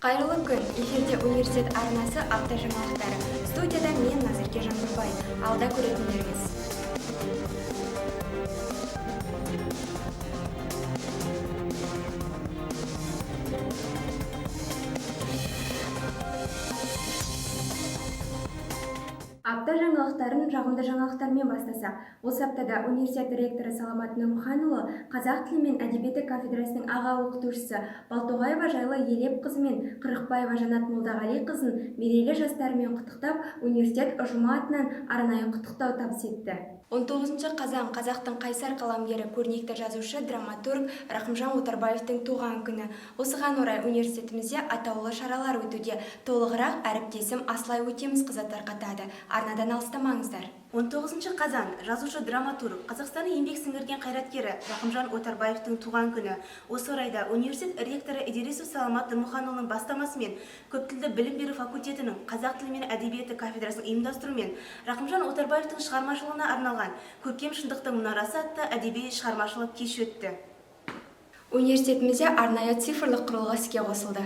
Қайырлы күн, эфирде университет арнасы апта жаңалықтары. Студияда мен Назерке Жаңбырбай. Алда көретіндеріңіз. Апта жаңалықтарын жағымды жаңалықтармен бастасақ, осы аптада университет ректоры Саламат Нұрмұханұлы қазақ тілі мен әдебиеті кафедрасының аға оқытушысы Балтоғаева Жайлы Елеп қызы мен Қырықбаева Жанат Молдағали қызын мерейлі жастарымен құттықтап, университет ұжымы атынан арнайы құттықтау табыс етті. 19 қазан қазақтың қайсар қаламгері, көрнекті жазушы, драматург Рахымжан Отарбаевтың туған күні. Осыған орай университетімізде атаулы шаралар өтуде. Толығырақ әріптесім Аслай Өтемісқызы тарқатады. Арнадан алыстамаңыздар. 19 қазан жазушы, драматург, Қазақстанның еңбек сіңірген қайраткері Рахымжан Отарбаевтың туған күні. Осы орайда университет ректоры Идерисов Саламат Нұрмұханұлының бастамасымен көптілді білім беру факультетінің қазақ тілі мен әдебиеті кафедрасының ұйымдастыруымен Рахымжан Отарбаевтың шығармашылығына арналған көркем шындықтың мұнарасы атты әдеби шығармашылық кеш өтті. Университетімізде арнайы цифрлық құрылғы іске қосылды.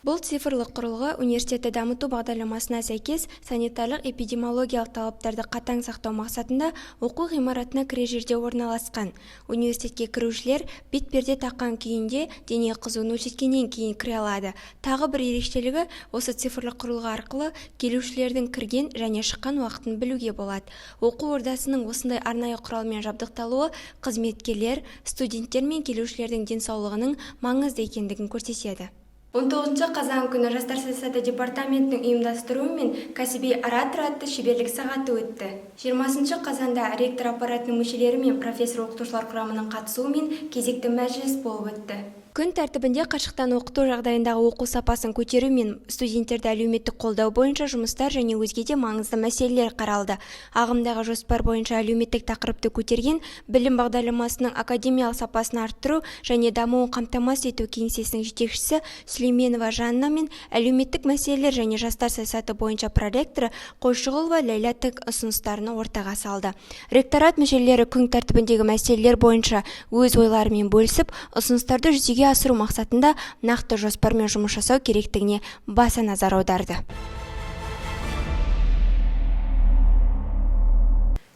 Бұл цифрлық құрылғы университетті дамыту бағдарламасына сәйкес санитарлық-эпидемиологиялық талаптарды қатаң сақтау мақсатында оқу ғимаратына кіре жерде орналасқан. Университетке кірушілер бетперде таққан күйінде дене қызуын өлшеткеннен кейін кіре алады. Тағы бір ерекшелігі, осы цифрлық құрылғы арқылы келушілердің кірген және шыққан уақытын білуге болады. Оқу ордасының осындай арнайы құралмен жабдықталуы қызметкерлер, студенттер мен келушілердің денсаулығының маңызды екендігін көрсетеді. 19 қазан күні жастар саясаты департаментінің ұйымдастыруымен кәсіби оратор атты шеберлік сағаты өтті. 20 қазанда ректор аппаратының мүшелері мен профессор оқытушылар құрамының қатысуымен кезекті мәжіліс болып өтті. Күн тәртібінде қашықтан оқыту жағдайындағы оқу сапасын көтеру мен студенттерді әлеуметтік қолдау бойынша жұмыстар және өзге де маңызды мәселелер қаралды. Ағымдағы жоспар бойынша әлеуметтік тақырыпты көтерген білім бағдарламасының академиялық сапасын арттыру және дамуын қамтамасыз ету кеңсесінің жетекшісі Сүлейменова Жанна мен әлеуметтік мәселелер және жастар саясаты бойынша проректоры Қойшығұлова Ләйлә тік ұсыныстарын ортаға салды. Ректорат мүшелері күн тәртібіндегі мәселелер бойынша өз ойларымен бөлісіп, ұсыныстарды жүзеге асыру мақсатында нақты жоспармен жұмыс жасау керектігіне баса назар аударды.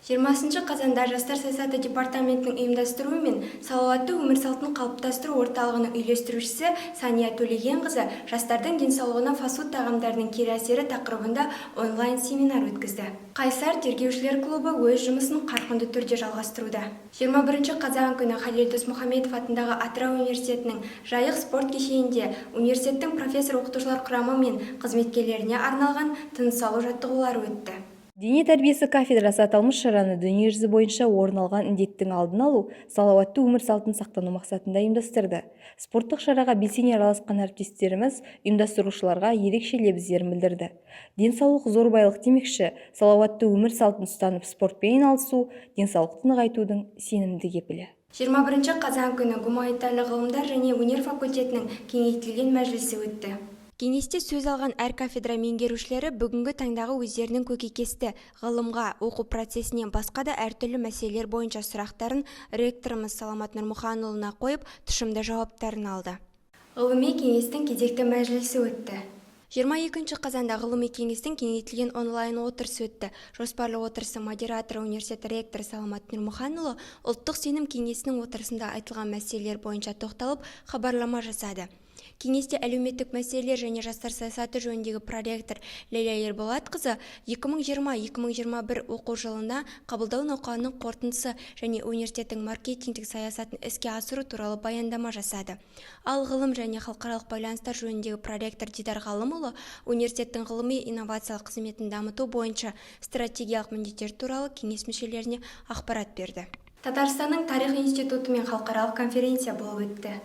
20 қазанда жастар саясаты департаментінің ұйымдастыруымен салауатты өмір салтын қалыптастыру орталығының үйлестірушісі Сания Төлегенқызы жастардың денсаулығына фастфуд тағамдарының кері әсері тақырыбында онлайн семинар өткізді. Қайсар тергеушілер клубы өз жұмысын қарқынды түрде жалғастыруда. 21 қазан күні Халел Досмұхамедов атындағы Атырау университетінің Жайық спорт кешенінде университеттің профессор оқытушылар құрамы мен қызметкерлеріне арналған тыныс алу жаттығулары өтті. Дене тәрбиесі кафедрасы аталмыш шараны дүниежүзі бойынша орын алған індеттің алдын алу, салауатты өмір салтын сақтану мақсатында ұйымдастырды. Спорттық шараға белсене араласқан әріптестеріміз ұйымдастырушыларға ерекше лебіздерін білдірді. Денсаулық зор байлық демекші, салауатты өмір салтын ұстанып спортпен айналысу денсаулықты нығайтудың сенімді кепілі. 21 қазан күні гуманитарлық ғылымдар және өнер факультетінің кеңейтілген мәжілісі өтті. Кеңесте сөз алған әр кафедра меңгерушілері бүгінгі таңдағы өздерінің көкейкесті ғылымға, оқу процесінен басқа да әртүрлі мәселелер бойынша сұрақтарын ректорымыз Саламат Нұрмұханұлына қойып, тұшымды жауаптарын алды. Ғылыми кеңестің кезекті мәжілісі өтті. 22 қазанда ғылыми кеңестің кеңейтілген онлайн отырысы өтті. Жоспарлы отырысы модераторы университет ректоры Саламат Нұрмұханұлы ұлттық сенім кеңесінің отырысында айтылған мәселелер бойынша тоқталып, хабарлама жасады. Кеңесте әлеуметтік мәселелер және жастар саясаты жөніндегі проректор Ләйлә Ерболатқызы 2020-2021 оқу жылына қабылдау науқанының қорытындысы және университеттің маркетингтік саясатын іске асыру туралы баяндама жасады. Ал ғылым және халықаралық байланыстар жөніндегі проректор Дидар Ғалымұлы университеттің ғылыми инновациялық қызметін дамыту бойынша стратегиялық міндеттер туралы кеңес мүшелеріне ақпарат берді. Татарстанның тарих институты мен халықаралық конференция болып өтті.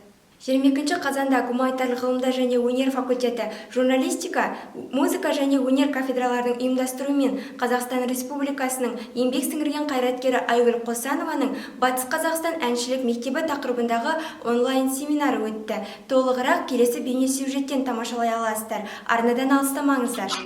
22 қазанда гуманитарлық ғылымдар және өнер факультеті, журналистика, музыка және өнер кафедраларының ұйымдастыруымен Қазақстан Республикасының еңбек сіңірген қайраткері Айгүл Қосанованың Батыс Қазақстан әншілік мектебі тақырыбындағы онлайн семинары өтті. Толығырақ келесі бейнесюжеттен тамашалай аласыздар. Арнадан алыстамаңыздар.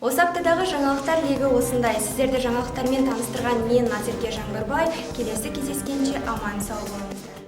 Осы аптадағы жаңалықтар легі осындай. Сіздерді жаңалықтармен таныстырған мен Назерке Жаңбырбай. Келесі кездескенше аман сау болыңыздар.